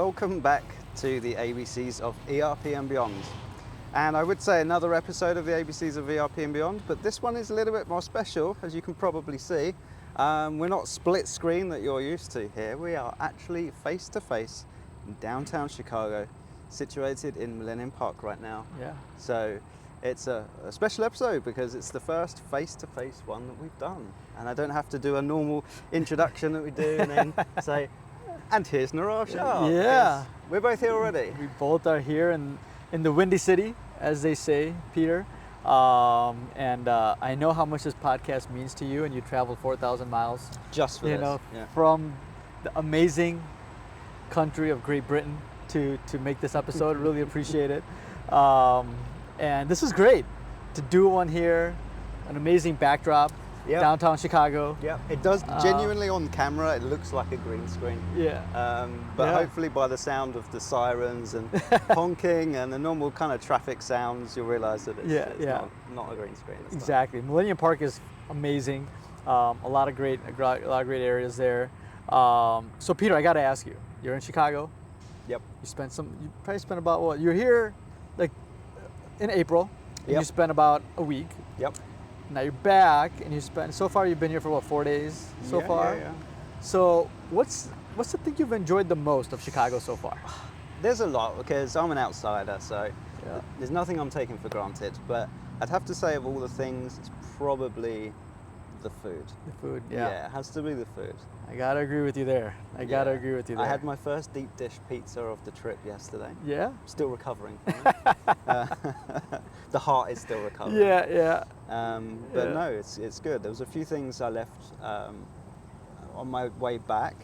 welcome back to the ABCs of ERP and Beyond. And I would say another episode of the ABCs of ERP and Beyond, but this one is a little bit more special, as you can probably see. We're not split screen that you're used to here. We are actually face to face in downtown Chicago, situated in Millennium Park right now. Yeah. So it's a special episode because it's the first face-to-face one that we've done. And I don't have to do a normal introduction that we do and then say, and here's Nirav Shah. Yeah. We're both here already. We both are here in the Windy City, as they say, Peter. I know how much this podcast means to you, and you traveled 4,000 miles. Just for this. From the amazing country of Great Britain to make this episode. Really appreciate it. And this is great to do one here, an amazing backdrop, downtown Chicago. Yeah, it does genuinely on camera, it looks like a green screen. Yeah. Hopefully by the sound of the sirens and honking and the normal kind of traffic sounds, you'll realize that it's not a green screen. Exactly. Millennium Park is amazing. A lot of great areas there. So Peter, I got to ask you, you're in Chicago. Yep. You probably spent about what? You're here like in April. And you spent about a week. Yep. Now you're back, and so far you've been here for what, 4 days so far? Yeah. So what's the thing you've enjoyed the most of Chicago so far? There's a lot, because I'm an outsider, so there's nothing I'm taking for granted. But I'd have to say, of all the things, it's probably the food. The food, Yeah, it has to be the food. I gotta agree with you there. I I had my first deep dish pizza of the trip yesterday. Yeah? Still recovering from it. The heart is still recovering. Yeah. No, it's good. There was a few things I left on my way back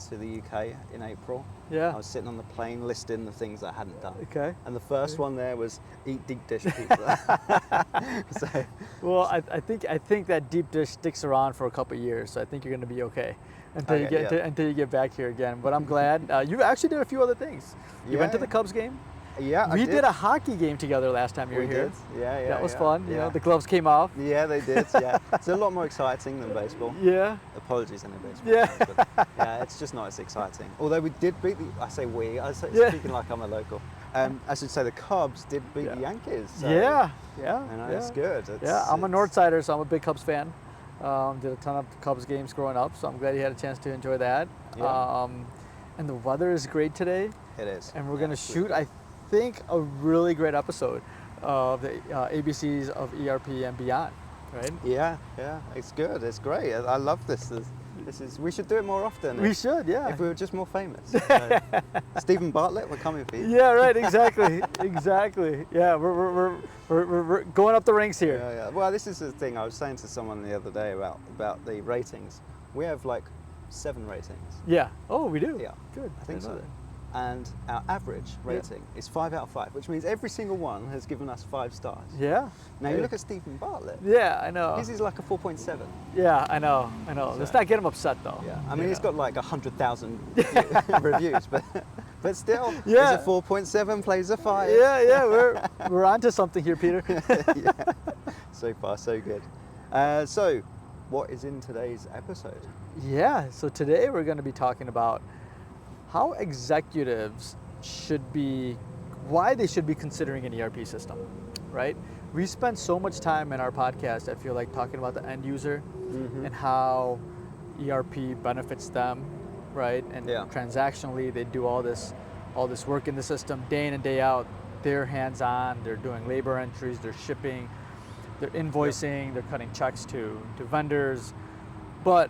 to the UK in April. Yeah. I was sitting on the plane listing the things I hadn't done. Okay. And the first one there was eat deep dish pizza. Well, I think that deep dish sticks around for a couple of years, so I think you're going to be okay until you get back here again. But I'm glad you actually did a few other things. You went to the Cubs game. Yeah, we did a hockey game together last time you were here. Yeah. That was fun. You know, the gloves came off. Yeah, they did. Yeah, it's a lot more exciting than baseball. Yeah. Apologies, any baseball. Yeah. Fans, but yeah, it's just not as exciting. Although we did beat speaking like I'm a local. I should say the Cubs did beat the Yankees. So, yeah. It's good. I'm a Northsider, so I'm a big Cubs fan. Did a ton of Cubs games growing up, so I'm glad you had a chance to enjoy that. Yeah. And the weather is great today. It is. And we're going to shoot, I think, a really great episode of the ABCs of ERP and Beyond, right? Yeah, it's good. It's great. I love this. We should do it more often. We should, yeah. If we were just more famous. Stephen Bartlett, we're coming for you. Yeah, right. Exactly. Yeah, we're going up the ranks here. Yeah. Well, this is the thing I was saying to someone the other day about the ratings. We have like 7 ratings. Yeah. Oh, we do. Yeah. Good. I think so. And our average rating is 5 out of 5, which means every single one has given us 5 stars. Yeah. Now you look at Stephen Bartlett. Yeah, I know. His is like a 4.7. Yeah, I know. Let's not get him upset though. Yeah. I mean, he's got like 100,000 reviews, but still, it's a 4.7 plays a 5. Yeah. We're onto something here, Peter. Yeah. So far, so good. So, what is in today's episode? Yeah. So today we're going to be talking about how executives why they should be considering an ERP system, right? We spend so much time in our podcast, I feel like, talking about the end user and how ERP benefits them, right? And transactionally, they do all this work in the system day in and day out. They're hands-on, they're doing labor entries, they're shipping, they're invoicing, they're cutting checks to vendors. But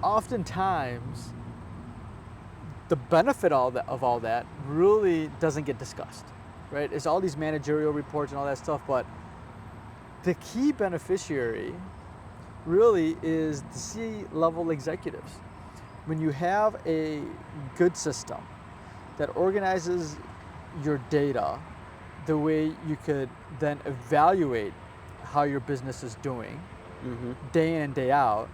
oftentimes, the benefit of all that really doesn't get discussed, right? It's all these managerial reports and all that stuff, but the key beneficiary really is the C-level executives. When you have a good system that organizes your data the way you could then evaluate how your business is doing day in and day out,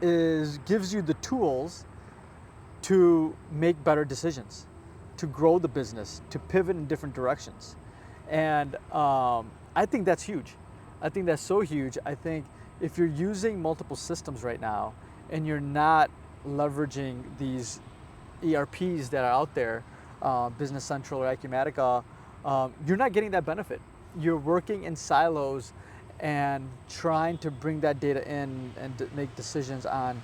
gives you the tools to make better decisions, to grow the business, to pivot in different directions. And I think that's huge. I think that's so huge. I think if you're using multiple systems right now and you're not leveraging these ERPs that are out there, Business Central or Acumatica, you're not getting that benefit. You're working in silos and trying to bring that data in and make decisions on,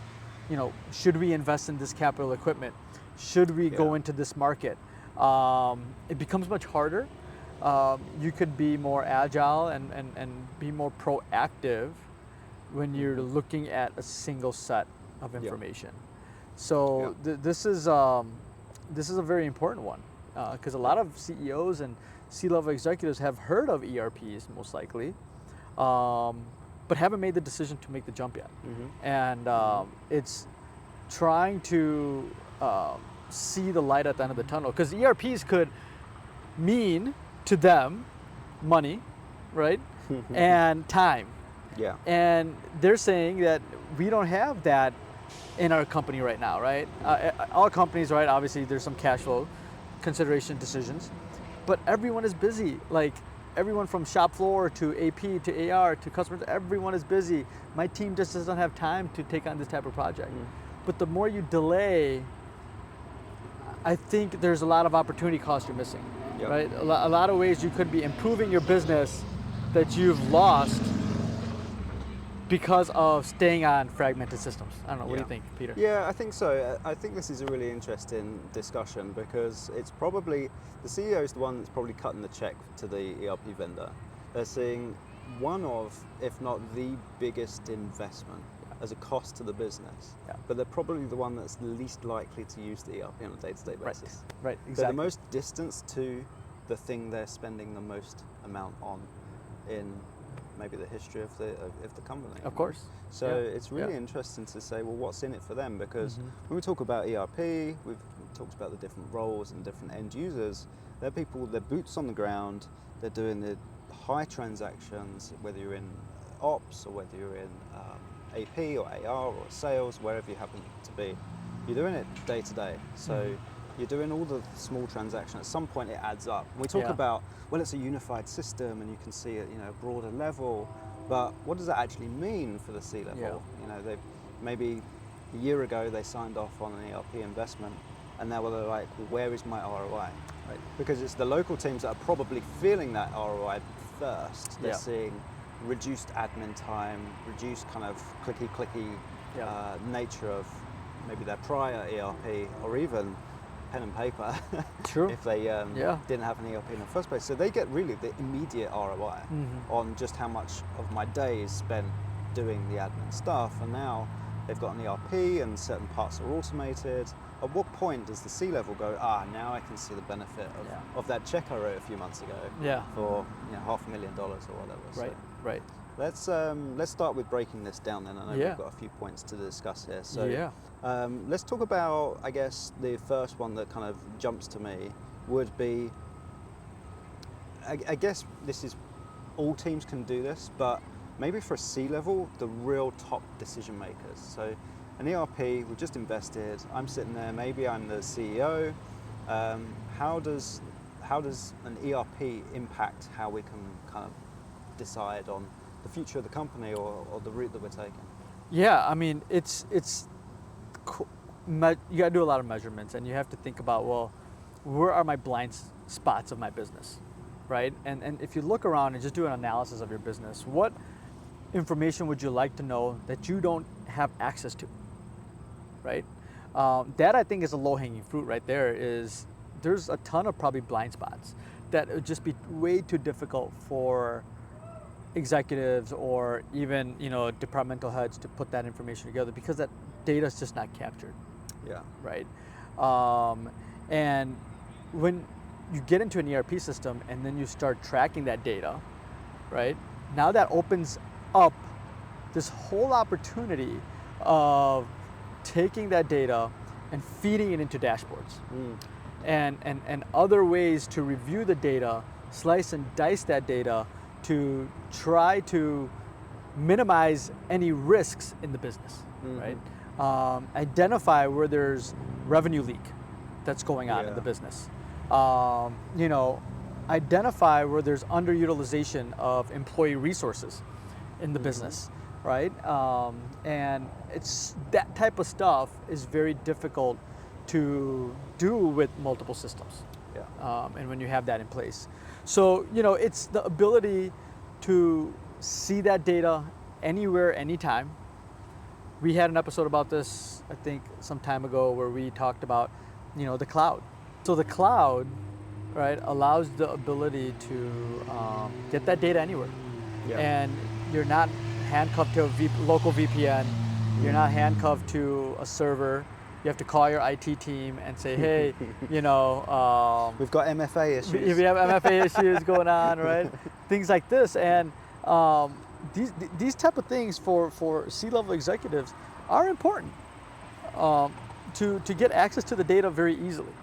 should we invest in this capital equipment? Should we go into this market? It becomes much harder. You could be more agile and be more proactive when you're looking at a single set of information. So this is a very important one, because a lot of CEOs and C-level executives have heard of ERPs most likely, but haven't made the decision to make the jump yet. And it's trying to see the light at the end of the tunnel, because ERPs could mean to them money, right? And time. Yeah. And they're saying that we don't have that in our company right now, right? All companies, right? Obviously, there's some cash flow consideration decisions, but everyone is busy. Like everyone from shop floor to AP to AR to customers, everyone is busy. My team just doesn't have time to take on this type of project. But the more you delay, I think there's a lot of opportunity cost you're missing, right? A lot of ways you could be improving your business that you've lost because of staying on fragmented systems. I don't know, what do you think, Peter? Yeah, I think so. I think this is a really interesting discussion, because it's probably, the CEO is the one that's probably cutting the check to the ERP vendor. They're seeing one of, if not the biggest investment as a cost to the business, but they're probably the one that's least likely to use the ERP on a day-to-day basis. Right, exactly. They're the most distance to the thing they're spending the most amount on in maybe the history of the company. Of course. So it's really interesting to say, well, what's in it for them? Because when we talk about ERP, we've talked about the different roles and different end users. They're people, they're boots on the ground, they're doing the high transactions, whether you're in ops or whether you're in AP or AR or sales, wherever you happen to be. You're doing it day to day. So you're doing all the small transactions. At some point it adds up. We talk about, well, it's a unified system and you can see it, a broader level, but what does that actually mean for the C-level? They maybe a year ago they signed off on an ERP investment, and now they're like, well, where is my ROI? Right? Because it's the local teams that are probably feeling that ROI first. They're seeing reduced admin time, reduced kind of clicky nature of maybe their prior ERP, or even pen and paper. True. If they didn't have an ERP in the first place. So they get really the immediate ROI on just how much of my day is spent doing the admin stuff, and now they've got an ERP and certain parts are automated. At what point does the C-level go, now I can see the benefit of that check I wrote a few months ago for $500,000 or whatever. Right. Let's start with breaking this down then. I know we've got a few points to discuss here. So let's talk about, I guess, the first one that kind of jumps to me would be, I guess this is, all teams can do this, but maybe for a C-level, the real top decision makers. So an ERP, we've just invested, I'm sitting there, maybe I'm the CEO. How does an ERP impact how we can kind of decide on the future of the company or the route that we're taking? Yeah, I mean, you got to do a lot of measurements, and you have to think about, well, where are my blind spots of my business, right? And if you look around and just do an analysis of your business, what information would you like to know that you don't have access to, right? That, I think, is a low-hanging fruit right there. There's a ton of probably blind spots that would just be way too difficult for executives or even departmental heads to put that information together, because that data is just not captured. Right. And when you get into an ERP system and then you start tracking that data, right? Now that opens up this whole opportunity of taking that data and feeding it into dashboards and other ways to review the data, slice and dice that data to try to minimize any risks in the business, right? Identify where there's revenue leak that's going on in the business. Identify where there's underutilization of employee resources in the business, right? And it's that type of stuff is very difficult to do with multiple systems. Yeah. And when you have that in place. So, it's the ability to see that data anywhere, anytime. We had an episode about this, I think, some time ago where we talked about, the cloud. So the cloud, right, allows the ability to get that data anywhere. Yeah. And you're not handcuffed to a local VPN. You're not handcuffed to a server. You have to call your IT team and say, hey, we've got MFA issues. If you have MFA issues going on, right? Things like this. And these type of things for C-level executives are important to get access to the data very easily.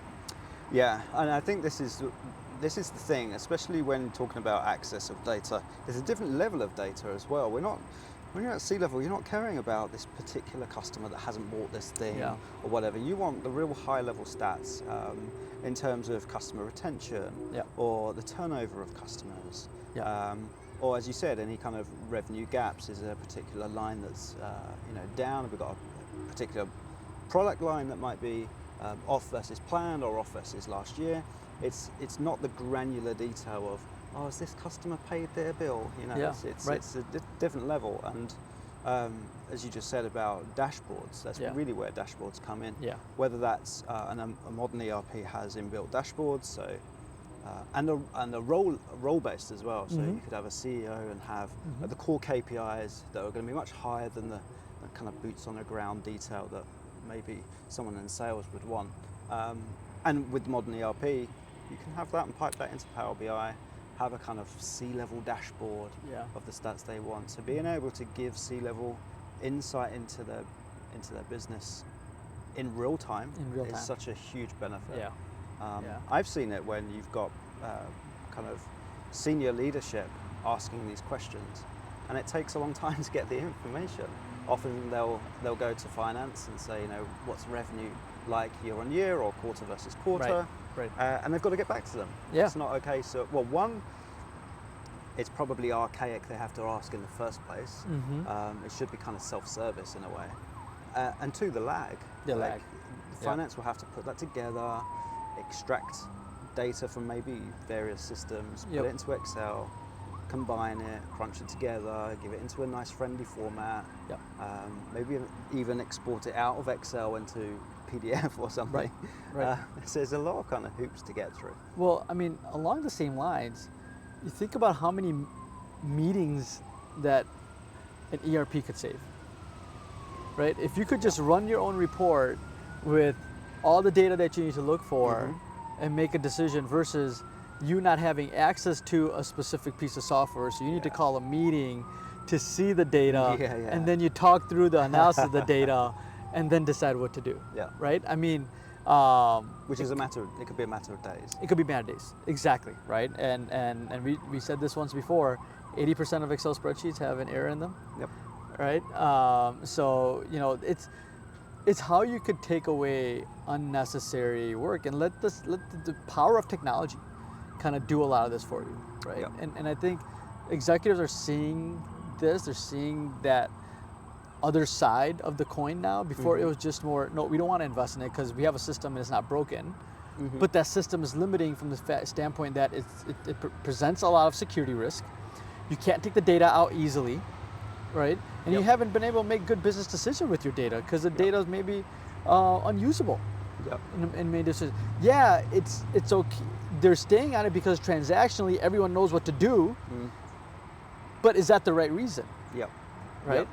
Yeah, and I think this is the thing, especially when talking about access of data. There's a different level of data as well. When you're at C-level, you're not caring about this particular customer that hasn't bought this thing or whatever. You want the real high-level stats in terms of customer retention or the turnover of customers. Or as you said, any kind of revenue gaps. Is there a particular line that's down? Have we got a particular product line that might be off versus planned or off versus last year? It's not the granular detail of, has this customer paid their bill? It's a different level. And as you just said about dashboards, that's really where dashboards come in. Whether that's a modern ERP has inbuilt dashboards, so and a role-based as well. So you could have a CEO and have the core KPIs that are going to be much higher than the kind of boots on the ground detail that maybe someone in sales would want. And with modern ERP, you can have that and pipe that into Power BI, have a kind of C-level dashboard of the stats they want. So being able to give C-level insight into their business in real time is such a huge benefit. I've seen it when you've got kind of senior leadership asking these questions, and it takes a long time to get the information. Often they'll go to finance and say, what's revenue like year on year or quarter versus quarter, and they've got to get back to them. It's not okay. So, well, one, it's probably archaic. They have to ask in the first place. It should be kind of self-service in a way. And two, the lag. Finance will have to put that together, extract data from maybe various systems, put it into Excel, combine it, crunch it together, give it into a nice friendly format, maybe even export it out of Excel into PDF or something. So there's a lot of kind of hoops to get through. Well, I mean, along the same lines, you think about how many meetings that an ERP could save, right? If you could just run your own report with all the data that you need to look for and make a decision versus you not having access to a specific piece of software, so you need to call a meeting to see the data, and then you talk through the analysis of the data, and then decide what to do. Right? I mean, which is it could be a matter of days. It could be a matter of days, exactly. Right? And we said this once before. 80% of Excel spreadsheets have an error in them. Right? So it's how you could take away unnecessary work and let the power of technology kind of do a lot of this for you, right? And I think executives are seeing this. They're seeing that other side of the coin now. Before it was just more, no, we don't want to invest in it because we have a system and it's not broken. But that system is limiting from the standpoint that it presents a lot of security risk. You can't take the data out easily, right? And you haven't been able to make good business decisions with your data because the data is maybe unusable. In many decisions. It's okay. They're staying on it because transactionally everyone knows what to do. But is that the right reason? Right.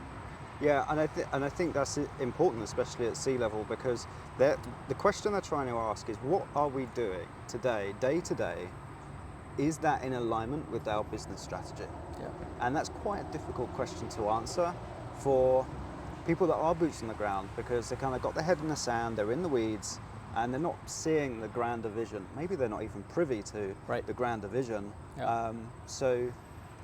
And I think that's important, especially at C-level, because the question they're trying to ask is, what are we doing today, day to day? Is that in alignment with our business strategy? And that's quite a difficult question to answer for people that are boots on the ground, because they kind of got their head in the sand, they're in the weeds, and they're not seeing the grander vision. Maybe they're not even privy to the grander vision. So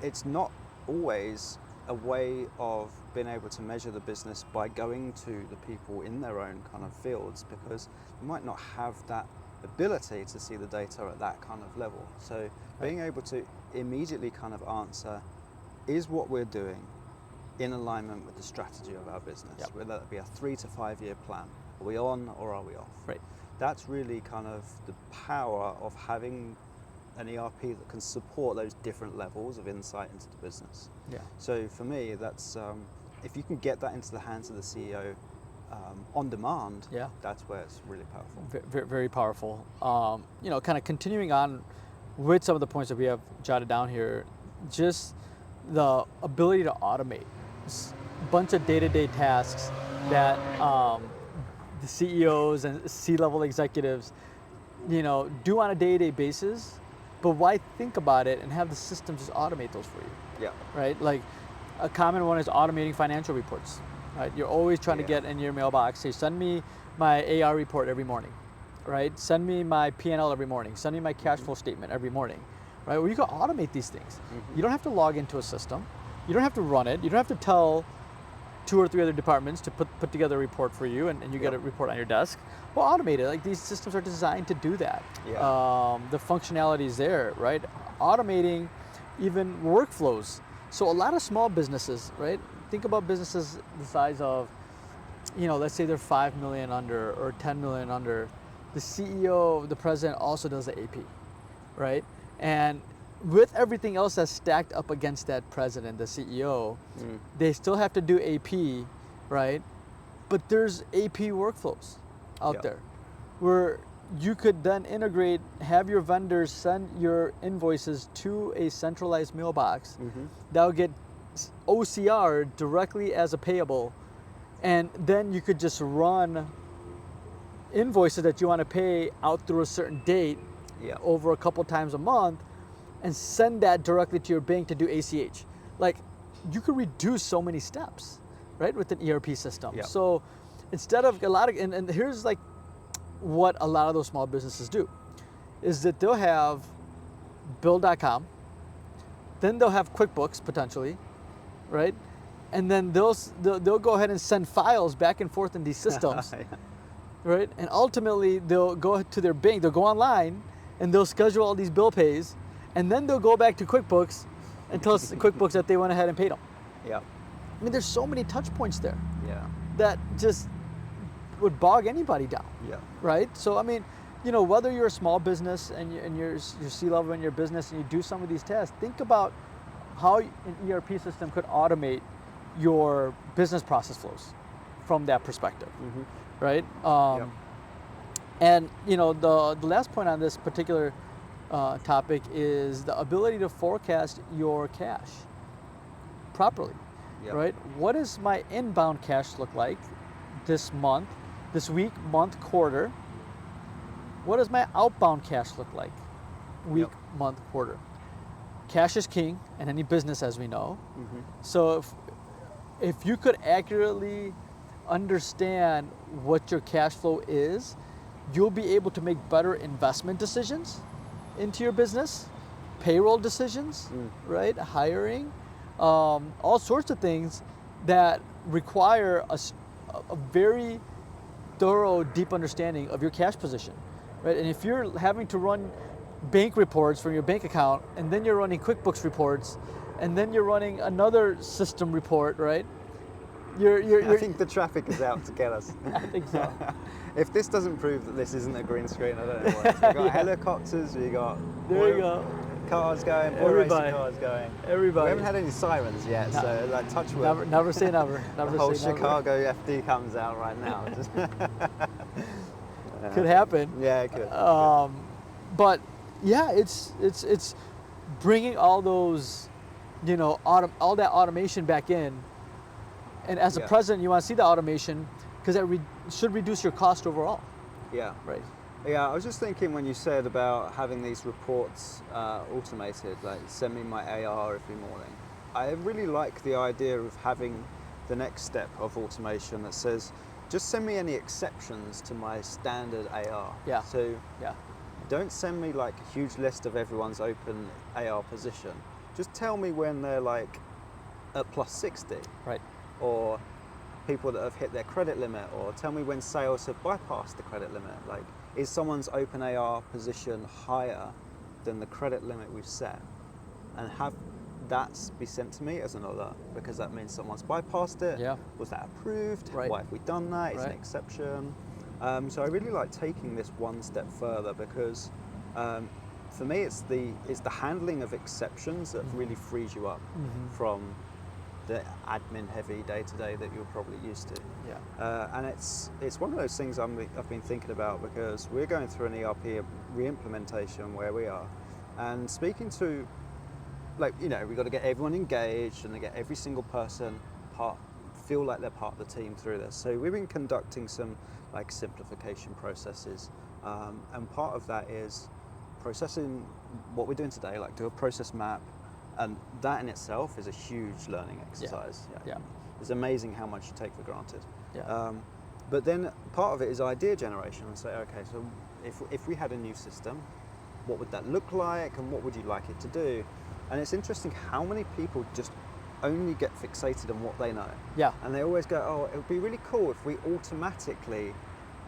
it's not always a way of being able to measure the business by going to the people in their own kind of fields, because you might not have that ability to see the data at that kind of level. So being able to immediately kind of answer, is what we're doing in alignment with the strategy of our business, whether that be a 3 to 5 year plan? Are we on or are we off? Right. That's really kind of the power of having an ERP that can support those different levels of insight into the business. Yeah. So for me, that's if you can get that into the hands of the CEO on demand, Yeah. that's where it's really powerful. Very, very powerful. You know, kind of continuing on with some of the points that we have jotted down here, just the ability to automate a bunch of day-to-day tasks that the CEOs and C-level executives, you know, do on a day-to-day basis, but why think about it and have the system just automate those for you? Yeah. Right? Like a common one is automating financial reports. Right? You're always trying to get in your mailbox, say, send me my AR report every morning, right? Send me my P&L every morning. Send me my cash flow statement every morning, right? Well, you can automate these things. You don't have to log into a system. You don't have to run it. You don't have to tell 2 or 3 other departments to put together a report for you and you get a report on your desk. Well, automate it. Like these systems are designed to do that. Yeah. The functionality is there, right? Automating even workflows. So a lot of small businesses, right? Think about businesses the size of, you know, let's say they're 5 million under or 10 million under. The CEO, the president also does the AP, right? And with everything else that's stacked up against that president, the CEO, they still have to do AP, right? But there's AP workflows out there where you could then integrate, have your vendors send your invoices to a centralized mailbox that will get OCR directly as a payable, and then you could just run invoices that you want to pay out through a certain date over a couple times a month and send that directly to your bank to do ACH. Like, you could reduce so many steps, right, with an ERP system. So instead of a lot of, and here's like what a lot of those small businesses do, is that they'll have Bill.com, then they'll have QuickBooks potentially, right? And then they'll go ahead and send files back and forth in these systems, right? And ultimately they'll go to their bank, they'll go online and they'll schedule all these bill pays, and then they'll go back to QuickBooks and tell QuickBooks that they went ahead and paid them. Yeah. I mean, there's so many touch points there Yeah. that just would bog anybody down, Yeah. right? So, I mean, you know, whether you're a small business and you're C-level in your business and you do some of these tasks, think about how an ERP system could automate your business process flows from that perspective, right? And, you know, the last point on this particular topic is the ability to forecast your cash properly, right? What does my inbound cash look like this month, this week, month, quarter? What does my outbound cash look like week, month, quarter? Cash is king in any business, as we know. So if you could accurately understand what your cash flow is, you'll be able to make better investment decisions into your business, payroll decisions, right? Hiring, all sorts of things that require a very thorough, deep understanding of your cash position, right? And if you're having to run bank reports from your bank account, and then you're running QuickBooks reports, and then you're running another system report, right? I think the traffic is out to get us. I think so. If this doesn't prove that this isn't a green screen, I don't know what. We've got helicopters, we got cars going, racing cars going. Everybody. We haven't had any sirens yet, so like touch wood. Never say never. Never the whole say never. Chicago FD comes out right now. Could happen. Yeah, it could. But yeah, it's bringing all those, you know, all that automation back in. And as a president, you want to see the automation because that should reduce your cost overall. Yeah. Right. Yeah, I was just thinking when you said about having these reports automated, like send me my AR every morning. I really like the idea of having the next step of automation that says, just send me any exceptions to my standard AR. Yeah. So don't send me like a huge list of everyone's open AR position. Just tell me when they're like at plus 60. Right. Or people that have hit their credit limit, or tell me when sales have bypassed the credit limit. Like, is someone's open AR position higher than the credit limit we've set? And have that be sent to me as an alert, because that means someone's bypassed it. Yeah. Was that approved? Right. Why have we done that? It's an Right. exception. So I really like taking this one step further because for me it's the handling of exceptions that really frees you up from the admin heavy day-to-day that you're probably used to. Yeah. And it's one of those things I've been thinking about because we're going through an ERP re-implementation where we are, and speaking to, like, you know, we've got to get everyone engaged and to get every single person feel like they're part of the team through this. So we've been conducting some like simplification processes, and part of that is processing what we're doing today, like do a process map. And that in itself is a huge learning exercise. Yeah. It's amazing how much you take for granted. Yeah. But then part of it is idea generation, and say, okay, so if we had a new system, what would that look like, and what would you like it to do? And it's interesting how many people just only get fixated on what they know. Yeah. And they always go, oh, it would be really cool if we automatically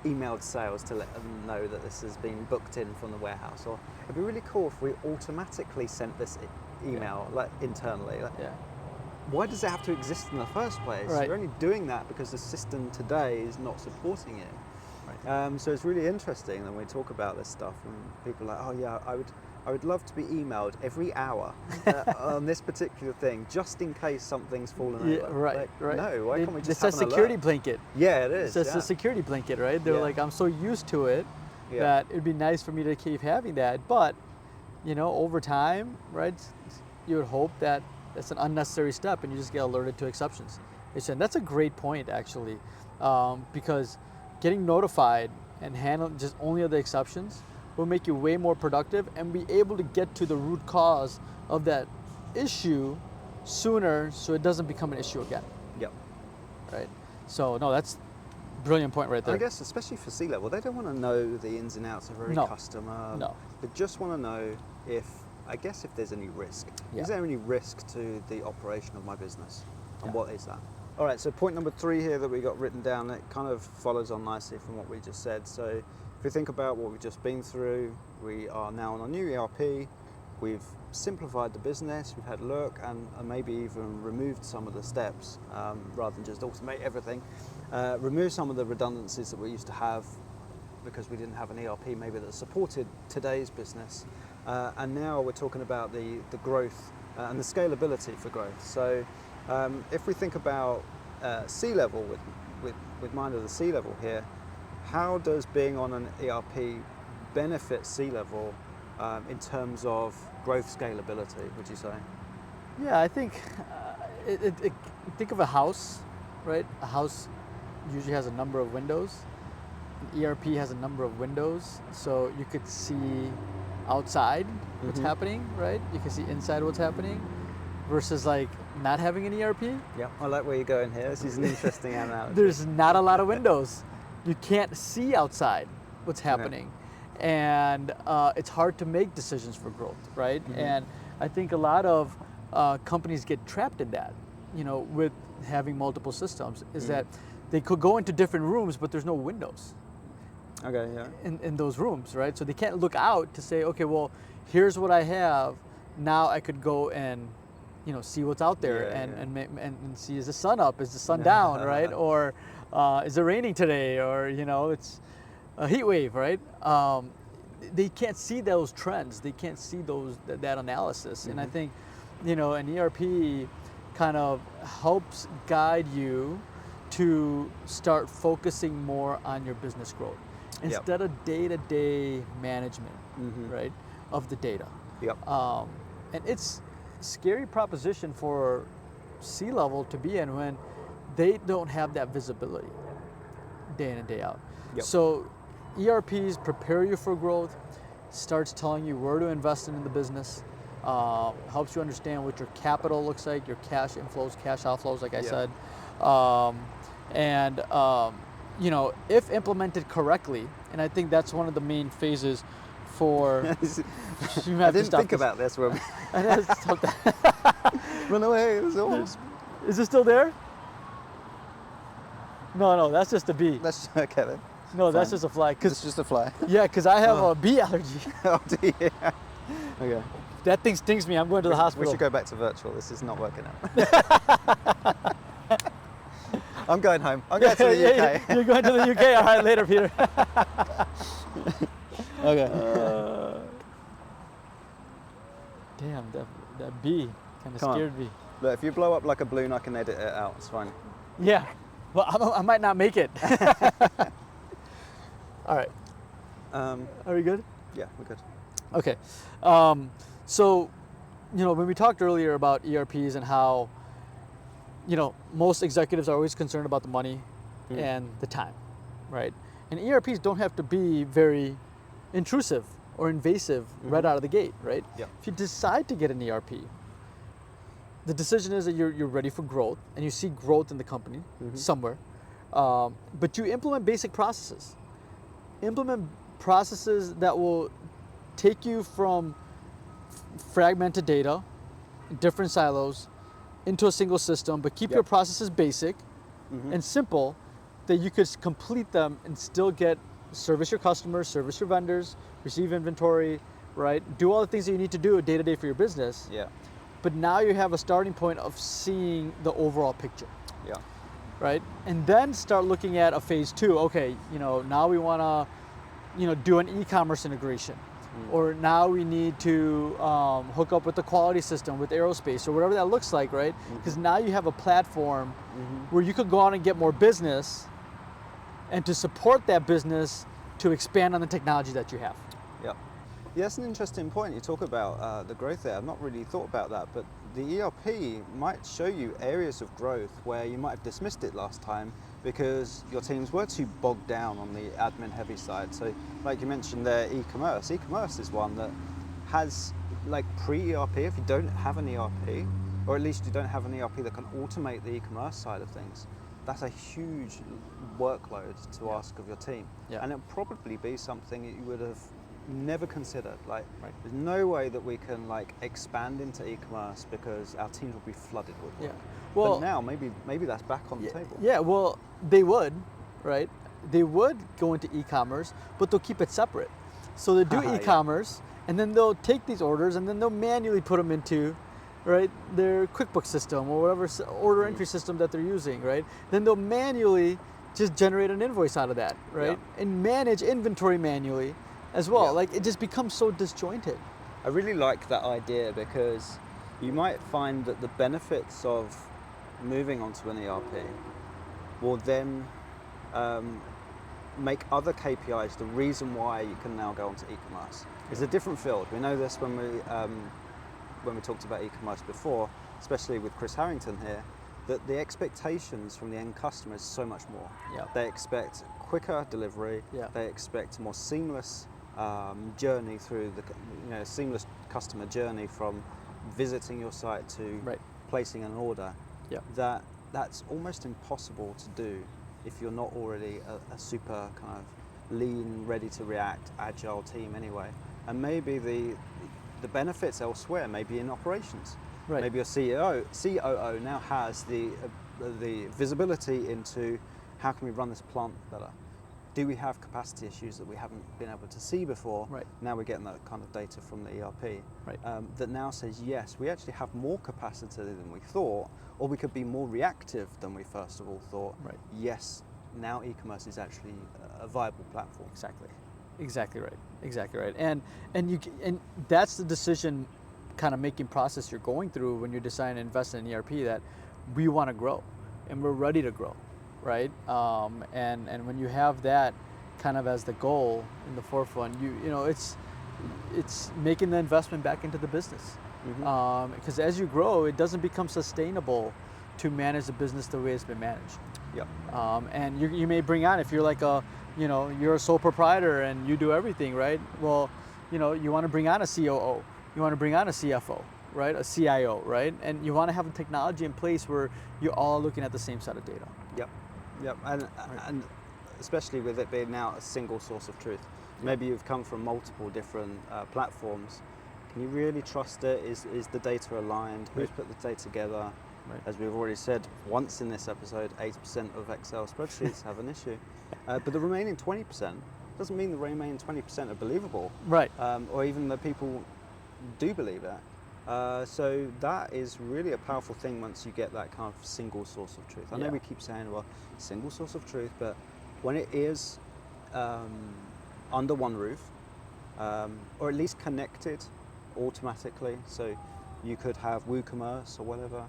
emailed sales to let them know that this has been booked in from the warehouse, or it'd be really cool if we automatically sent this email like internally. Like, Yeah. why does it have to exist in the first place? Right. You're only doing that because the system today is not supporting it. Right. So it's really interesting when we talk about this stuff, and people are like, oh yeah, I would love to be emailed every hour on this particular thing, just in case something's fallen over. Right. Like, Right. no, why can't we just It's a have an security alert? blanket. Yeah, it is. It's just yeah. a security blanket, right? They're Yeah. like, I'm so used to it Yeah. that it'd be nice for me to keep having that. But, you know, over time, right, you would hope that it's an unnecessary step and you just get alerted to exceptions. And that's a great point, actually, because getting notified and handling just only of the exceptions will make you way more productive and be able to get to the root cause of that issue sooner so it doesn't become an issue again. Yep. Right? So, no, that's a brilliant point right there. I guess especially for C-level, they don't want to know the ins and outs of every No. customer. No. They just want to know if there's any risk. Yeah. Is there any risk to the operation of my business? And Yeah. what is that? All right, so point number 3 here that we got written down, it kind of follows on nicely from what we just said. So if we think about what we've just been through, we are now on a new ERP, we've simplified the business, we've had a look, and maybe even removed some of the steps rather than just automate everything. Remove some of the redundancies that we used to have because we didn't have an ERP maybe that supported today's business. And now we're talking about the growth and the scalability for growth. So if we think about C-level with mind of the C-level here, how does being on an ERP benefit C-level in terms of growth scalability, would you say? Yeah, I think think of a house, right? A house usually has a number of windows. An ERP has a number of windows, so you could see outside what's happening, right? You can see inside what's happening, versus like not having an ERP. Yeah, I like where you're going here. This is an interesting analogy. There's not a lot of windows. You can't see outside what's happening, and it's hard to make decisions for growth, right? And I think a lot of companies get trapped in that, you know, with having multiple systems, is that they could go into different rooms, but there's no windows. Okay, yeah. In those rooms, right? So they can't look out to say, okay, well, here's what I have. Now I could go and, you know, see what's out there and see, is the sun up? Is the sun down, right? Or is it raining today? Or, you know, it's a heat wave, right? They can't see those trends. They can't see that analysis. And I think, you know, an ERP kind of helps guide you to start focusing more on your business growth instead of day-to-day management, right, of the data. Yep. And it's a scary proposition for C-level to be in when they don't have that visibility day in and day out. Yep. So ERPs prepare you for growth, starts telling you where to invest in the business, helps you understand what your capital looks like, your cash inflows, cash outflows, like I said. You know, if implemented correctly, and I think that's one of the main phases for... I didn't think about this when I had to stop that. run away. It was almost... Is it still there? No, that's just a bee. That's okay then. No, that's Fine. just a fly. It's just a fly. Yeah, because I have a bee allergy. Oh dear. Okay. That thing stings me. I'm going to the hospital. We should go back to virtual. This is not working out. I'm going home. I'm going to the Yeah, UK. you're going to the UK. All right, later, Peter. Okay. Damn, that bee kind of Come on. scared me. Look, if you blow up like a balloon, I can edit it out. It's fine. Yeah, well, I might not make it. All right, are we good? Yeah, we're good. Okay, so, when we talked earlier about ERPs and how, most executives are always concerned about the money and the time, right? And ERPs don't have to be very intrusive or invasive right out of the gate, right? Yeah. If you decide to get an ERP, the decision is that you're ready for growth and you see growth in the company somewhere, but you implement basic processes. Implement processes that will take you from fragmented data, different silos, into a single system, but keep your processes basic and simple, that you could complete them and still service your customers, service your vendors, receive inventory, right? Do all the things that you need to do day to day for your business. Yeah. But now you have a starting point of seeing the overall picture. Yeah. Right? And then start looking at a phase 2. Okay, now we want to, do an e-commerce integration. Or now we need to hook up with the quality system, with aerospace, or whatever that looks like, right? Because now you have a platform where you could go out and get more business, and to support that business to expand on the technology that you have. Yeah. Yeah, that's an interesting point. You talk about the growth there. I've not really thought about that, but the ERP might show you areas of growth where you might have dismissed it last time because your teams were too bogged down on the admin heavy side. So like you mentioned there, e-commerce. E-commerce is one that has, like, pre-ERP, if you don't have an ERP, or at least you don't have an ERP that can automate the e-commerce side of things, that's a huge workload to ask of your team. Yeah. And it'll probably be something that you would have never considered. Like, there's no way that we can expand into e-commerce because our teams will be flooded with work. Yeah. Well, but now maybe that's back on the table. Yeah, well, they would, right? They would go into e-commerce, but they'll keep it separate. So they do e-commerce, and then they'll take these orders, and then they'll manually put them into, right, their QuickBooks system or whatever order entry system that they're using, right? Then they'll manually just generate an invoice out of that, right? Yeah. And manage inventory manually as well. Yeah. Like, it just becomes so disjointed. I really like that idea because you might find that the benefits of moving onto an ERP will then make other KPIs the reason why you can now go onto e-commerce. It's a different field. We know this when we talked about e-commerce before, especially with Chris Harrington here, that the expectations from the end customer is so much more. Yeah. They expect quicker delivery. Yeah. They expect a more seamless journey through the seamless customer journey from visiting your site to placing an order. Yeah. That's almost impossible to do if you're not already a super kind of lean, ready to react, agile team anyway. And maybe the benefits elsewhere, maybe in operations. Right. Maybe your COO now has the visibility into how can we run this plant better. Do we have capacity issues that we haven't been able to see before? Right. Now we're getting that kind of data from the ERP. Right. That now says, yes, we actually have more capacity than we thought, or we could be more reactive than we first of all thought. Right. Yes, now e-commerce is actually a viable platform. Exactly right. And that's the decision kind of making process you're going through when you're deciding to invest in an ERP, that we want to grow and we're ready to grow, right? And when you have that kind of as the goal in the forefront, it's making the investment back into the business. Because as you grow, it doesn't become sustainable to manage the business the way it's been managed. Yep. And you may bring on, if you're like you're a sole proprietor and you do everything, right? Well, you want to bring on a COO, you want to bring on a CFO, right? A CIO, right? And you want to have a technology in place where you're all looking at the same set of data. Yep. And especially with it being now a single source of truth. Maybe you've come from multiple different platforms. Can you really trust it? Is the data aligned? Who's put the data together? Right. As we've already said once in this episode, 80% of Excel spreadsheets have an issue. But the remaining 20% doesn't mean the remaining 20% are believable. Right. Or even that people do believe that. So that is really a powerful thing once you get that kind of single source of truth. I know we keep saying, well, single source of truth, but when it is under one roof, or at least connected automatically, so you could have WooCommerce or whatever,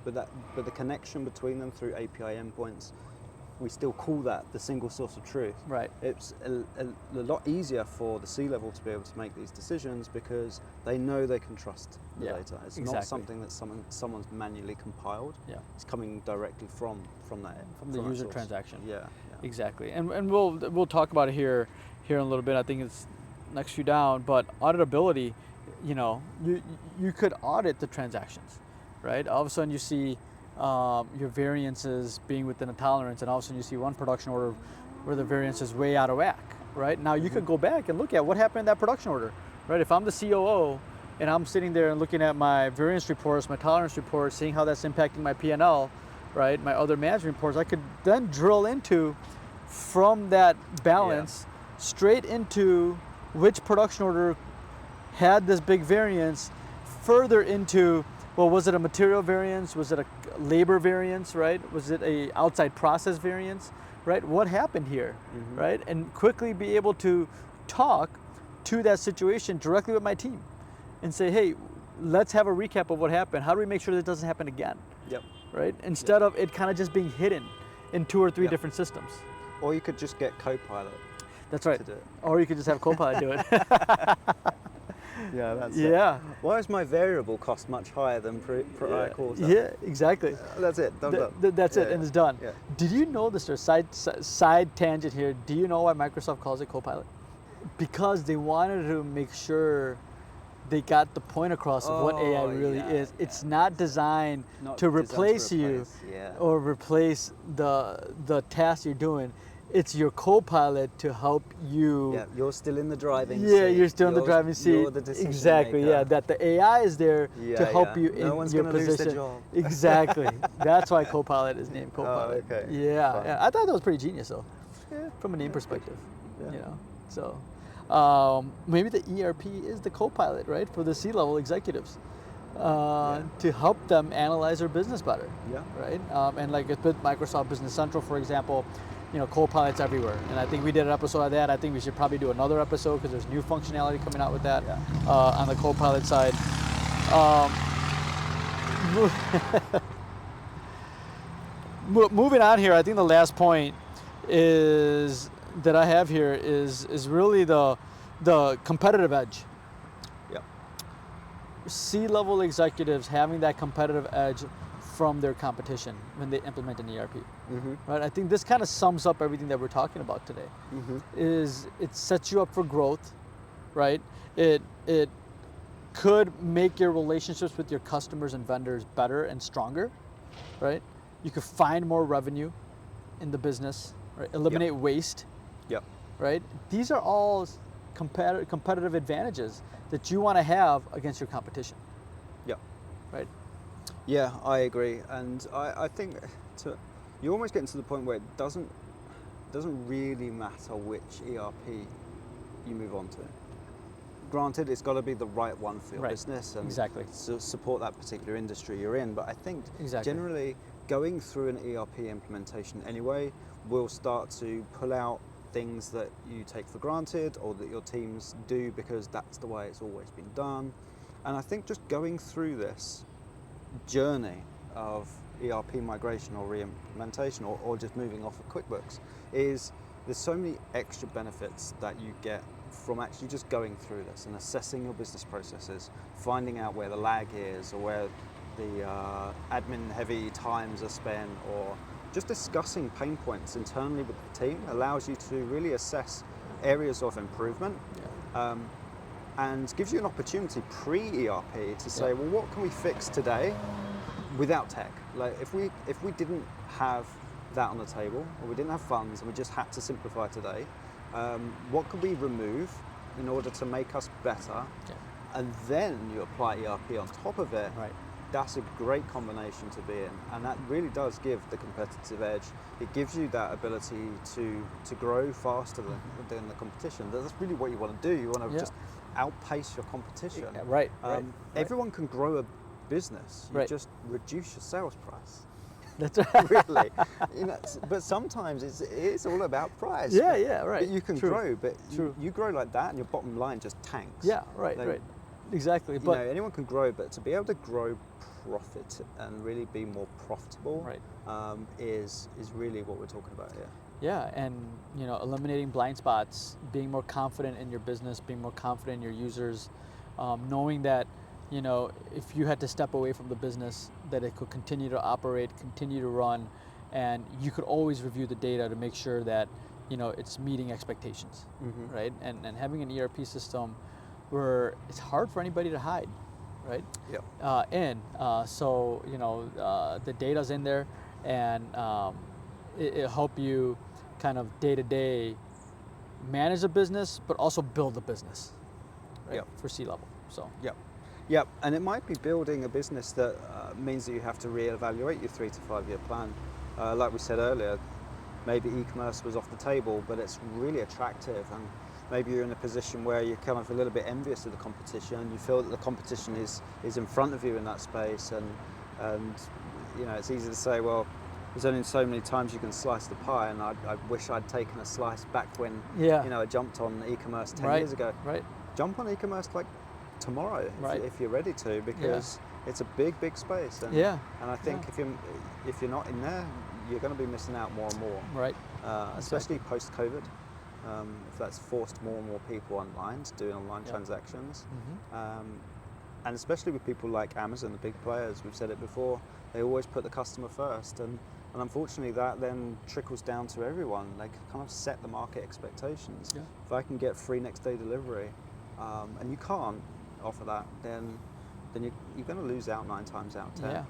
but the connection between them through API endpoints, we still call that the single source of truth. Right. It's a lot easier for the C-level to be able to make these decisions because they know they can trust the data. It's not something that someone's manually compiled. Yeah. It's coming directly from the user source. transaction. Yeah. Exactly. And we'll talk about it here in a little bit. I think it's next few down, but auditability, you could audit the transactions, right? All of a sudden you see your variances being within a tolerance, and all of a sudden you see one production order where the variance is way out of whack, right? Now you could go back and look at what happened in that production order, right? If I'm the COO and I'm sitting there and looking at my variance reports, my tolerance reports, seeing how that's impacting my P&L, right? My other management reports, I could then drill into from that balance straight into which production order had this big variance, further into, well, was it a material variance? Was it a labor variance, right? Was it a outside process variance, right? What happened here, right? And quickly be able to talk to that situation directly with my team and say, hey, let's have a recap of what happened. How do we make sure that doesn't happen again? Yep. Right? Instead of it kind of just being hidden in 2 or 3 different systems. Or you could just get Copilot. That's right. To do it. Or you could just have Copilot do it. Yeah, that's it. Why is my variable cost much higher than prior quarter? Yeah, exactly. That's it. Done. That's it, and it's done. Yeah. Did you know this? There's side tangent here. Do you know why Microsoft calls it Copilot? Because they wanted to make sure they got the point across of what AI really is. It's not designed to replace you or replace the task you're doing. It's your co-pilot to help you. Yeah, you're still in the driving seat. Yeah, you're still in the driving seat. You're the decision exactly, maker. Yeah, that the AI is there to help you in no one's your gonna position. Lose their job. Exactly. That's why co-pilot is named co-pilot. Oh, okay. Yeah, I thought that was pretty genius though. Yeah. From a name perspective. Yeah. So maybe the ERP is the co-pilot, right, for the C-level executives. To help them analyze their business better. Yeah. Right? And like with Microsoft Business Central, for example, co-pilots everywhere. And I think we did an episode of that. I think we should probably do another episode because there's new functionality coming out with that on the co-pilot side. Moving on here, I think the last point that I have here is really the competitive edge. Yep. C-level executives having that competitive edge from their competition when they implement an ERP. Right? I think this kind of sums up everything that we're talking about today. Is it sets you up for growth, right? It could make your relationships with your customers and vendors better and stronger, right? You could find more revenue in the business, right? Eliminate waste. Yep. Right? These are all competitive advantages that you want to have against your competition. Yep. Right? Yeah, I agree, and I think you're almost getting to the point where it doesn't really matter which ERP you move on to. Granted, it's got to be the right one for your business and support that particular industry you're in. But I think generally going through an ERP implementation anyway will start to pull out things that you take for granted or that your teams do because that's the way it's always been done. And I think just going through this journey of ERP migration or re-implementation or just moving off of QuickBooks there's so many extra benefits that you get from actually just going through this and assessing your business processes, finding out where the lag is or where the admin heavy times are spent, or just discussing pain points internally with the team allows you to really assess areas of improvement. And gives you an opportunity pre-ERP to say, well, what can we fix today without tech? Like if we didn't have that on the table, or we didn't have funds, and we just had to simplify today, what could we remove in order to make us better? And then you apply ERP on top of it. Right. That's a great combination to be in, and that really does give the competitive edge. It gives you that ability to grow faster than the competition. That's really what you want to do. You want to just outpace your competition. Yeah, right, right. Everyone can grow a business. You Right. just reduce your sales price. That's right. Really, but sometimes it's all about price. Yeah, yeah, right. But you can True. grow, but True. you grow like that, and your bottom line just tanks. Yeah, right, Like, right. Exactly. You But know, anyone can grow, but to be able to grow profit and really be more profitable, Right. is really what we're talking about here. yeah, and eliminating blind spots, being more confident in your business, being more confident in your users, knowing that if you had to step away from the business, that it could continue to operate, continue to run, and you could always review the data to make sure that it's meeting expectations, right? And having an ERP system where it's hard for anybody to hide, right? Yep. So the data's in there, and it'll help you kind of day to day manage a business, but also build a business, right? Yep. For C-level. So Yep, and it might be building a business that means that you have to reevaluate your 3 to 5 year plan. Like we said earlier, maybe e-commerce was off the table, but it's really attractive, and maybe you're in a position where you're kind of a little bit envious of the competition. You feel that the competition is in front of you in that space, and it's easy to say, well, there's only so many times you can slice the pie, and I wish I'd taken a slice back when I jumped on e-commerce 10 years ago. Right. Jump on e-commerce like tomorrow if you're ready to, because it's a big space, and I think if you're not in there, you're going to be missing out more and more, Right. Especially post-COVID, if that's forced more and more people online to do online transactions, and especially with people like Amazon, the big players, we've said it before, they always put the customer first, and unfortunately that then trickles down to everyone. They kind of set the market expectations. If I can get free next day delivery, and you can't offer that, then you're going to lose out 9 times out of 10.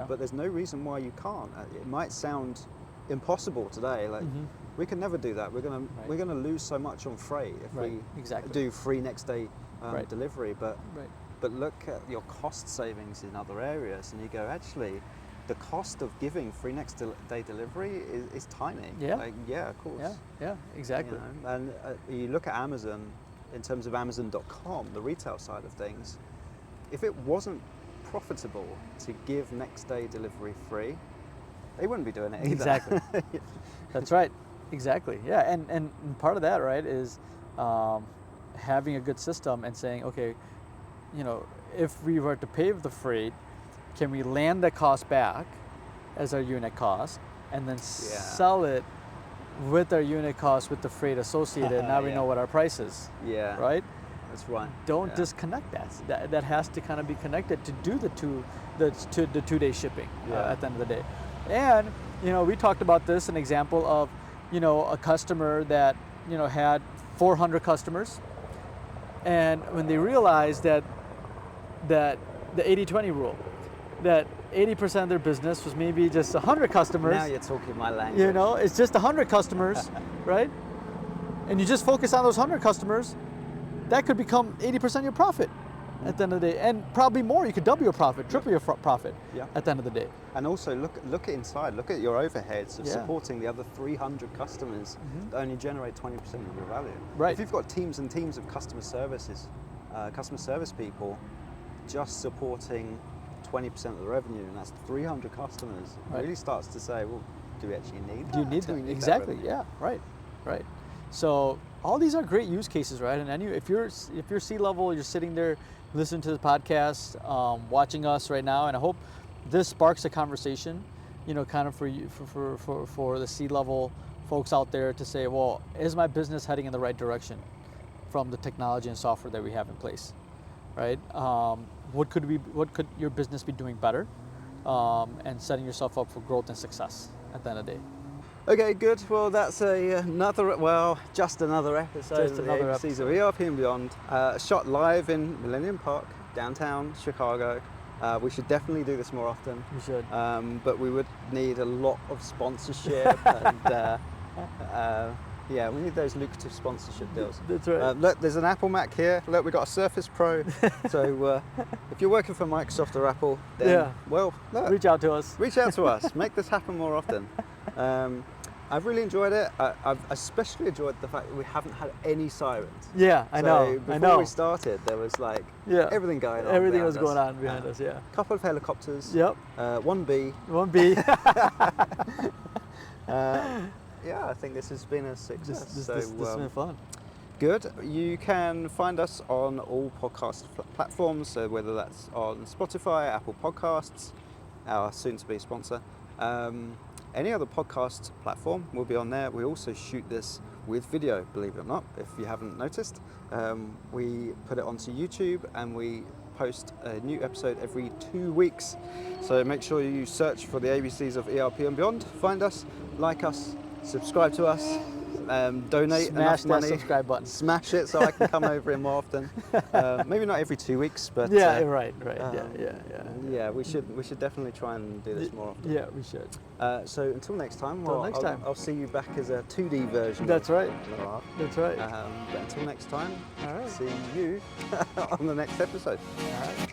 But there's no reason why you can't. It might sound impossible today. Like we can never do that. We're going to lose so much on freight if we do free next day delivery. But look at your cost savings in other areas, and you go, actually, the cost of giving free next day delivery is tiny. Of course. Yeah, exactly. And you look at Amazon. In terms of Amazon.com, the retail side of things, if it wasn't profitable to give next day delivery free, they wouldn't be doing it either. Exactly. That's right. Exactly. Yeah, and part of that, right, is having a good system and saying, okay, if we were to pay the freight, can we land the cost back as our unit cost, and then sell it with our unit cost with the freight associated? Now we know what our price is. Right? That's right. Don't disconnect that. That has to kind of be connected to do the 2-day shipping at the end of the day. And we talked about this, an example of a customer that had 400 customers, and when they realized that the 80-20 rule, that 80% of their business was maybe just 100 customers. Now you're talking my language. It's just 100 customers, right? And you just focus on those 100 customers, that could become 80% of your profit at the end of the day, and probably more. You could double your profit, triple your profit at the end of the day. And also look at inside. Look at your overheads of supporting the other 300 customers that only generate 20% of your value. Right. If you've got teams and teams of customer service people just supporting 20% of the revenue, and that's 300 customers, it really starts to say, well, do we actually need that? Do you need that? Exactly. Right. So all these are great use cases, right? And if you're C-level, you're sitting there listening to the podcast, watching us right now, and I hope this sparks a conversation, kind of for you, for the C-level folks out there to say, well, is my business heading in the right direction from the technology and software that we have in place, right? What could your business be doing better, and setting yourself up for growth and success at the end of the day. Okay, good. Well, that's just another episode of the ABCs of ERP and Beyond, shot live in Millennium Park, downtown Chicago. We should definitely do this more often. We should. But we would need a lot of sponsorship and we need those lucrative sponsorship deals. That's right. Look, there's an Apple Mac here. Look, we've got a Surface Pro. So if you're working for Microsoft or Apple, then, look, reach out to us. Reach out to us. Make this happen more often. I've really enjoyed it. I've especially enjoyed the fact that we haven't had any sirens. Yeah, I know. Before we started, there was like everything going on. Everything was behind going us. on behind us. Yeah. A couple of helicopters. Yep. One bee. One B. Yeah, I think this has been a success. This has been fun. Good. You can find us on all podcast platforms, so whether that's on Spotify, Apple Podcasts, our soon-to-be sponsor, any other podcast platform will be on there. We also shoot this with video, believe it or not, if you haven't noticed. We put it onto YouTube and we post a new episode every 2 weeks. So make sure you search for the ABCs of ERP and Beyond, find us, like us, subscribe to us, donate Smash enough money, that subscribe button. smash it so I can come over here more often. Maybe not every 2 weeks, but right. yeah, we should definitely try and do this more often. Yeah, we should. So until next time, time. I'll see you back as a 2D version. That's right. Nirav. That's right. But until next time, All right. see you on the next episode. All right.